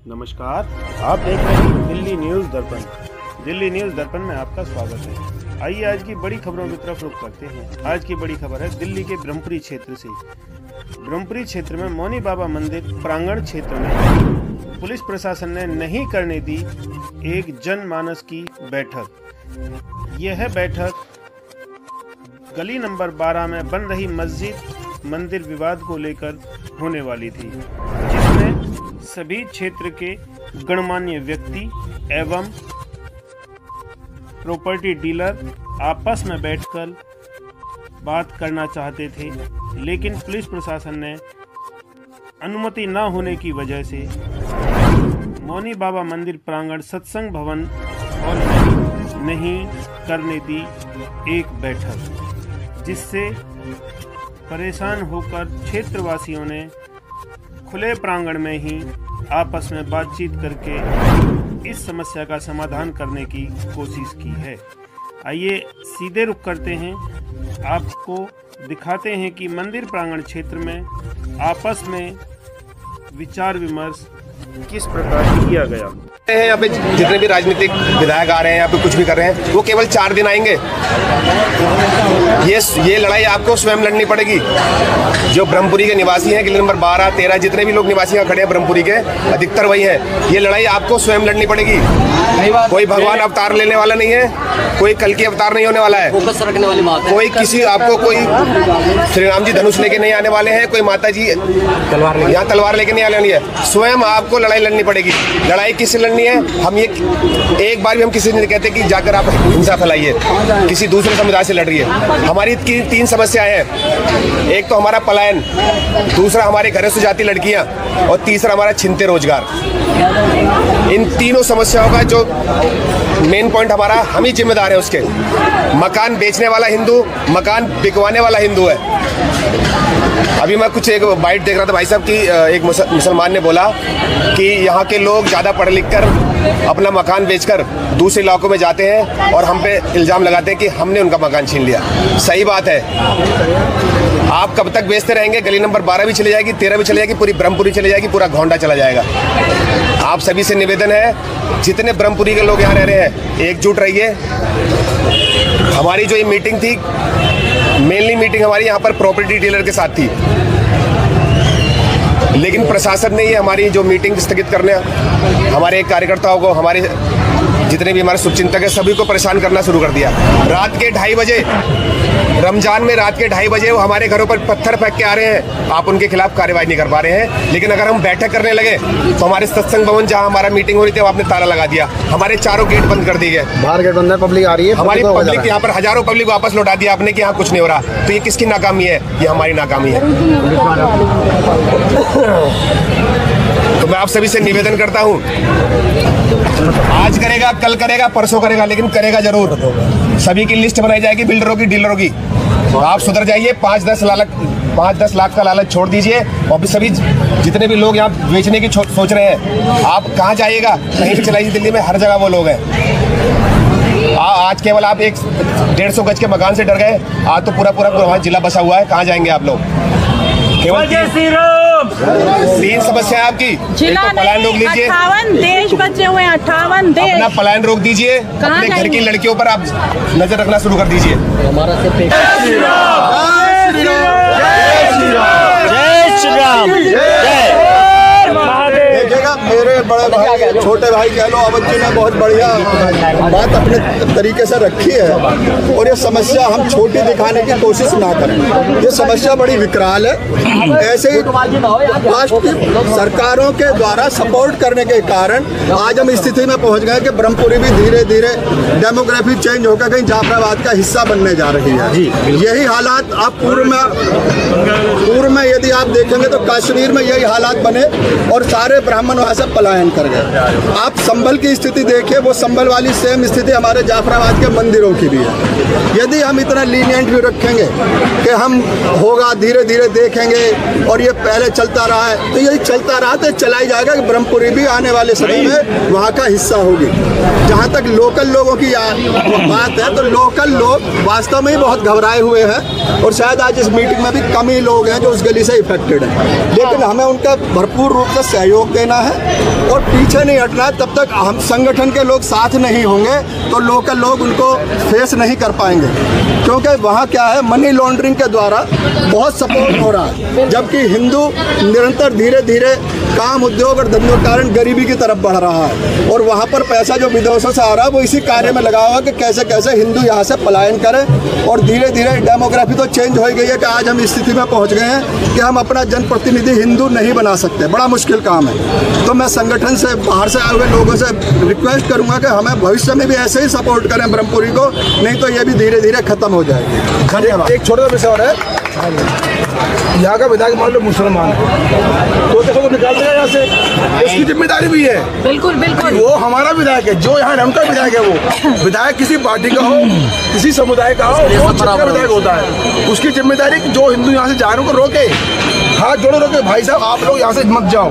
नमस्कार, आप देख रहे हैं दिल्ली न्यूज़ दर्पण। दिल्ली न्यूज़ दर्पण में आपका स्वागत है। आइए आज की बड़ी खबरों की तरफ रुख करते हैं। आज की बड़ी खबर है दिल्ली के ब्रह्मपुरी क्षेत्र से। ब्रह्मपुरी क्षेत्र में मौनी बाबा मंदिर प्रांगण क्षेत्र में पुलिस प्रशासन ने नहीं करने दी एक जनमानस की बैठक। यह बैठक गली नंबर 12 में बन रही मस्जिद मंदिर विवाद को लेकर होने वाली थी, जिसमें सभी क्षेत्र के गणमान्य व्यक्ति एवं प्रॉपर्टी डीलर आपस में बैठकर बात करना चाहते थे, लेकिन पुलिस प्रशासन ने अनुमति न होने की वजह से मौनी बाबा मंदिर प्रांगण सत्संग भवन और नहीं करने दी एक बैठक, जिससे परेशान होकर क्षेत्रवासियों ने खुले प्रांगण में ही आपस में बातचीत करके इस समस्या का समाधान करने की कोशिश की है। आइए सीधे रुख करते हैं, आपको दिखाते हैं कि मंदिर प्रांगण क्षेत्र में आपस में विचार विमर्श किस प्रकार किया गया। यहाँ पे जितने भी राजनीतिक विधायक आ रहे हैं, यहाँ पे कुछ भी कर रहे हैं, वो केवल 4 दिन आएंगे। ये लड़ाई आपको स्वयं लड़नी पड़ेगी। जो ब्रह्मपुरी के निवासी हैं, गली नंबर 12, 13, जितने भी लोग निवासी यहाँ खड़े हैं ब्रह्मपुरी के, अधिकतर वही हैं। ये लड़ाई आपको स्वयं लड़नी पड़ेगी। कोई भगवान अवतार लेने वाला नहीं है, कोई कल की अवतार नहीं होने वाला है, कोई किसी आपको कोई श्री राम जी धनुष लेके नहीं आने वाले हैं, कोई माता जी यहाँ तलवार लेके नहीं आने वाली है। स्वयं आपको लड़ाई लड़नी पड़ेगी। लड़ाई किससे लड़नी है? हम ये एक बार भी हम किसी ने कहते कि जाकर आप हिंसा फैलाइए, किसी दूसरे समुदाय से लड़ रही है। हमारी 3 समस्याएं हैं। एक तो हमारा पलायन, दूसरा हमारे घरों से जाती लड़कियां, और तीसरा हमारा छिनते रोजगार। इन तीनों समस्याओं का जो मेन पॉइंट हमारा, हम ही जिम्मेदार है उसके। मकान बेचने वाला हिंदू, मकान बिकवाने वाला हिंदू है। अभी मैं कुछ एक बाइट देख रहा था भाई साहब की, एक मुसलमान ने बोला कि यहाँ के लोग ज़्यादा पढ़ लिख कर अपना मकान बेचकर दूसरे इलाकों में जाते हैं और हम पे इल्ज़ाम लगाते हैं कि हमने उनका मकान छीन लिया। सही बात है। आप कब तक बेचते रहेंगे? गली नंबर 12 भी चली जाएगी, 13 भी चली जाएगी, पूरी ब्रह्मपुरी चली जाएगी, पूरा घोंडा चला जाएगा। आप सभी से निवेदन है, जितने ब्रह्मपुरी के लोग यहाँ रह रहे हैं, एकजुट रहिए। हमारी जो ये मीटिंग थी, मेनली मीटिंग हमारी यहाँ पर प्रॉपर्टी डीलर के साथ थी, लेकिन प्रशासन ने ये हमारी जो मीटिंग स्थगित करने, हमारे कार्यकर्ताओं को, हमारे जितने भी हमारे शुभचिंतक हैं, सभी को परेशान करना शुरू कर दिया। रात के 2:30 बजे, रमजान में रात के 2:30 बजे वो हमारे घरों पर पत्थर फेंक के आ रहे हैं। आप उनके खिलाफ कार्रवाई नहीं कर पा रहे हैं, लेकिन अगर हम बैठक करने लगे तो हमारे सत्संग भवन जहां हमारा मीटिंग हो रही थी, आपने ताला लगा दिया। हमारे चारों गेट बंद कर दिए गए। बाहर गेट बंद है, पब्लिक आ रही है। हमारी पब्लिक यहाँ पर हजारों पब्लिक वापस लौटा दिया आपने कि यहाँ कुछ नहीं हो रहा। तो ये किसकी नाकामी है? ये हमारी नाकामी है। तो मैं आप सभी से निवेदन करता हूँ, आज करेगा, कल करेगा, परसों करेगा, लेकिन करेगा जरूर। सभी की लिस्ट बनाई जाएगी, बिल्डरों की, डीलरों की। आप सुधर जाइए। 5-10 लाख का लालच छोड़ दीजिए। और सभी जितने भी लोग यहाँ बेचने की सोच रहे हैं, आप कहाँ जाइएगा? कहीं भी चलाइए, दिल्ली में हर जगह वो लोग हैं। आज केवल आप 150 गज के मकान से डर गए, आज तो पूरा जिला बसा हुआ है। कहाँ जाएंगे आप लोग? केवल 3 समस्या है आपकी। एक तो पलायन रोक लीजिए। 58 देश बचे हुए हैं, 58 देश। अपना पलायन रोक दीजिए। अपने घर की लड़कियों पर आप नजर रखना शुरू कर दीजिए। हमारा जय श्री राम। देखिएगा, मेरे बड़े भाई, छोटे भाई कह लो, अवध जी ने बहुत बढ़िया बात अपने तरीके से रखी है। और ये समस्या हम छोटी दिखाने की कोशिश ना करें। ये समस्या बड़ी विकराल है। ऐसे ही राष्ट्र सरकारों के द्वारा सपोर्ट करने के कारण आज हम स्थिति में पहुंच गए कि ब्रह्मपुरी भी धीरे धीरे डेमोग्राफी चेंज होकर कहीं जाफराबाद का हिस्सा बनने जा रही है। यही हालात आप पूर्व में यदि आप देखेंगे तो कश्मीर में यही हालात बने और सारे ब्राह्मण वहाँ से पलायन कर गए। आप संभल की स्थिति देखिए, वो संभल वाली सेम स्थिति हमारे जाफराबाद के मंदिरों की भी है। यदि हम इतना लीनियंट भी रखेंगे कि हम होगा धीरे धीरे देखेंगे और ये पहले चलता रहा है, तो यही चलता रहा तो चलाई जाएगा कि ब्रह्मपुरी भी आने वाले समय में वहाँ का हिस्सा होगी। जहाँ तक लोकल लोगों की बात है, तो लोकल लोग वास्तव में ही बहुत घबराए हुए हैं और शायद आज इस मीटिंग में भी कम ही लोग हैं जो उस गली से इफेक्टेड हैं, लेकिन हमें उनका भरपूर रूप से सहयोग देना है और पीछे नहीं हटना है। तब तक हम संगठन के लोग साथ नहीं होंगे तो लोकल लोग उनको फेस नहीं कर पाएंगे, क्योंकि वहाँ क्या है, मनी लॉन्ड्रिंग के द्वारा बहुत सपोर्ट हो रहा है, जबकि हिंदू निरंतर धीरे धीरे काम, उद्योग और धंधों के कारण गरीबी की तरफ बढ़ रहा है। और वहाँ पर पैसा जो विदेशों से आ रहा है वो इसी कार्य में लगा हुआ है कि कैसे कैसे हिंदू यहाँ से पलायन करें। और धीरे धीरे डेमोग्राफी तो चेंज हो गई है कि आज हम इस स्थिति में पहुँच गए हैं कि हम अपना जनप्रतिनिधि हिंदू नहीं बना सकते। बड़ा मुश्किल काम है। तो मैं संगठन से, बाहर से आए हुए लोगों से रिक्वेस्ट करूँगा कि हमें भविष्य में भी ऐसे ही सपोर्ट करें ब्रह्मपुरी को, नहीं तो ये भी धीरे धीरे खत्म हो जाएगी। धन्यवाद। एक छोटा सा विषय और है, यहाँ का विधायक मान लो मुसलमान है तो देखो तो निकाल देगा यहाँ से, इसकी जिम्मेदारी भी है। बिल्कुल बिल्कुल। वो हमारा विधायक है, जो यहाँ उनका विधायक है। वो विधायक किसी पार्टी का हो, किसी समुदाय का हो, वो क्षेत्र विधायक होता है। उसकी जिम्मेदारी जो हिंदू यहाँ से जा रहे को रोके, हाथ जोड़ो, रोके भाई साहब आप लोग यहाँ से मत जाओ।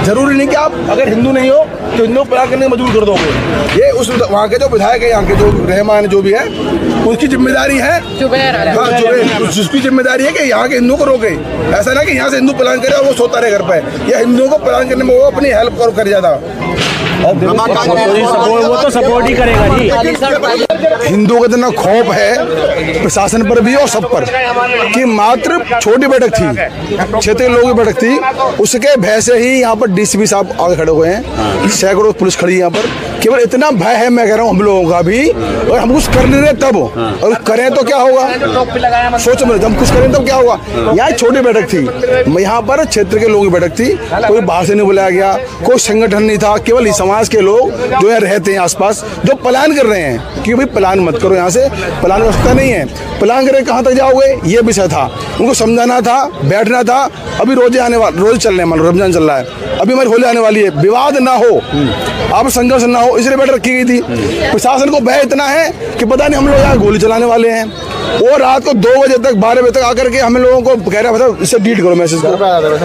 जरूरी नहीं कि आप अगर हिंदू नहीं हो तो हिंदू पलायन करने मजबूर कर दोगे। ये उस वहाँ के जो विधायक है, यहाँ के जो रहमान जो भी है, उसकी जिम्मेदारी है। उसकी जिम्मेदारी है कि यहाँ के हिंदुओं को रोके। ऐसा ना कि यहाँ से हिंदू पलायन करे और वो सोता रहे घर पे, या हिंदुओं को पलायन करने में वो अपनी हेल्प कर जाता। वो तो सपोर्ट ही करेगा जी। हिंदुओं का इतना खौफ है प्रशासन पर भी और सब पर कि मात्र छोटी बैठक थी, क्षेत्रीय लोगों की बैठक थी, उसके भय से ही यहाँ पर डीसीपी साहब आगे खड़े हुए हैं, सैकड़ों पुलिस खड़ी है यहाँ पर। केवल इतना भय है, मैं कह रहा हूँ हम लोगों का भी, और हम कुछ कर नहीं रहे तब, और करें तो क्या होगा, सोचो मेरे, हम कुछ करें तब क्या होगा। यहाँ छोटी बैठक थी, यहाँ पर क्षेत्र के लोगों की बैठक थी, कोई बाहर से नहीं बुलाया गया, कोई संगठन नहीं था, केवल समाज के लोग जो यहाँ रहते हैं आसपास, जो पलायन कर रहे हैं कि भाई पलायन मत करो, यहाँ से पलायन हो सकता नहीं है, पलायन करके कहाँ तक जाओगे, ये विषय था। उनको समझाना था, बैठना था। अभी रोजे आने वाले, रोज चल रहे हैं, रमजान चल रहा है, अभी हमारी होली आने वाली है, विवाद ना हो, अब संघर्ष ना हो, इसलिए बैठक रखी गई थी। प्रशासन को भय इतना है कि पता नहीं हम लोग यहाँ गोली चलाने वाले हैं, और रात को 2 बजे तक 12 बजे तक आकर के हम लोगों को कह रहे हैं मतलब इससे डीट करो मैसेज को।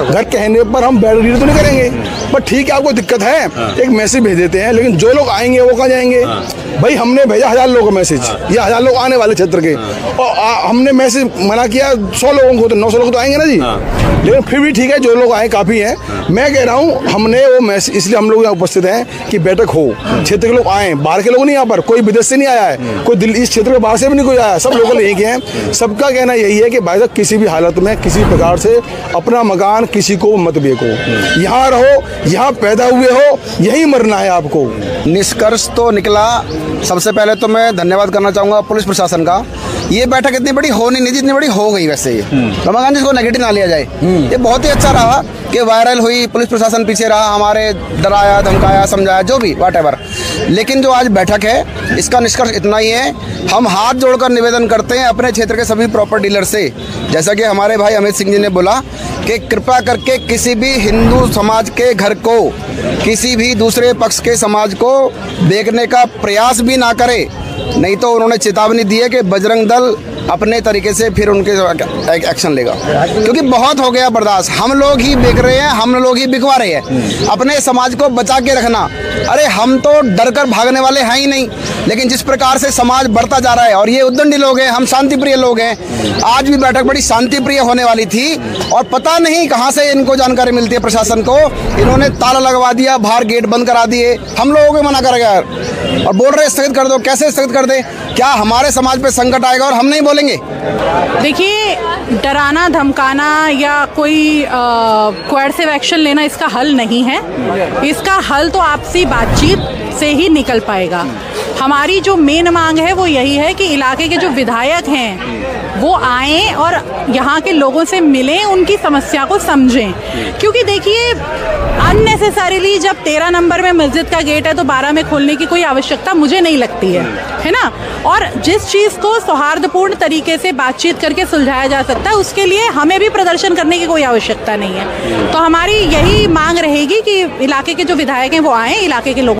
घर कहने पर हम बैठ डीट तो नहीं करेंगे, पर ठीक है आपको दिक्कत है एक मैसेज भेज देते हैं, लेकिन जो लोग आएंगे वो कहाँ जाएंगे। भाई हमने भेजा 1000 लोगों को मैसेज, या 1000 लोग आने वाले क्षेत्र के, और हमने मैसेज मना किया 100 लोगों को, तो 900 लोग तो आएंगे ना जी। लेकिन फिर भी ठीक है, जो लोग आए काफ़ी हैं। मैं कह रहा हूँ हमने वो मैसेज, इसलिए हम लोग यहाँ उपस्थित हैं कि बैठक हो, क्षेत्र के लोग आए, बाहर के लोग नहीं, यहाँ पर कोई विदेश से नहीं आया है, कोई दिल्ली इस क्षेत्र के बाहर से भी नहीं कोई आया, सब लोकल यहीं के हैं। सबका कहना यही है कि भाई साहब किसी भी हालत में किसी प्रकार से अपना मकान किसी को मत बेचो, यहाँ रहो, यहाँ पैदा हुए हो, यहीं मरना है आपको। निष्कर्ष तो निकला। सबसे पहले तो मैं धन्यवाद करना चाहूँगा पुलिस प्रशासन का। ये बैठक इतनी बड़ी हो नहीं, जितनी बड़ी हो गई। वैसे ये रमा गांधी इसको नेगेटिव ना लिया जाए, ये बहुत ही अच्छा रहा कि वायरल हुई, पुलिस प्रशासन पीछे रहा, हमारे डराया धमकाया समझाया जो भी व्हाटएवर। लेकिन जो आज बैठक है इसका निष्कर्ष इतना ही है, हम हाथ जोड़कर निवेदन करते हैं अपने क्षेत्र के सभी प्रॉपर डीलर से, जैसा कि हमारे भाई अमित सिंह जी ने बोला कि कृपया करके किसी भी हिंदू समाज के घर को, किसी भी दूसरे पक्ष के समाज को देखने का प्रयास भी ना करे, नहीं तो उन्होंने चेतावनी दी है कि बजरंग दल अपने तरीके से फिर उनके एक्शन लेगा, क्योंकि बहुत हो गया बर्दाश्त। हम लोग ही बिक रहे हैं, हम लोग ही बिकवा रहे हैं। अपने समाज को बचा के रखना, अरे हम तो डर कर भागने वाले हैं ही नहीं, लेकिन जिस प्रकार से समाज बढ़ता जा रहा है, और ये उद्दंडी लोग हैं, हम शांतिप्रिय लोग हैं। आज भी बैठक बड़ी शांतिप्रिय होने वाली थी, और पता नहीं कहाँ से इनको जानकारी मिलती है प्रशासन को, इन्होंने ताला लगवा दिया, बाहर गेट बंद करा दिए, हम लोगों को मना करेगा और बोल रहे स्थगित कर दो। कैसे स्थगित कर दे? क्या हमारे समाज पे संकट आएगा और हम नहीं बोलेंगे? देखिए, डराना धमकाना या कोई कोएर्सिव एक्शन लेना इसका हल नहीं है। इसका हल तो आपसी बातचीत से ही निकल पाएगा। हमारी जो मेन मांग है वो यही है कि इलाके के जो विधायक हैं वो आएं और यहाँ के लोगों से मिलें, उनकी समस्या को समझें। क्योंकि देखिए, अननेसेसरीली जब 13 नंबर में मस्जिद का गेट है तो 12 में खोलने की कोई आवश्यकता मुझे नहीं लगती है ना। और जिस चीज़ को सौहार्दपूर्ण तरीके से बातचीत करके सुलझाया जा सकता है, उसके लिए हमें भी प्रदर्शन करने की कोई आवश्यकता नहीं है। तो हमारी यही मांग रहेगी कि इलाके के जो विधायक हैं वो आएँ, इलाके के लोग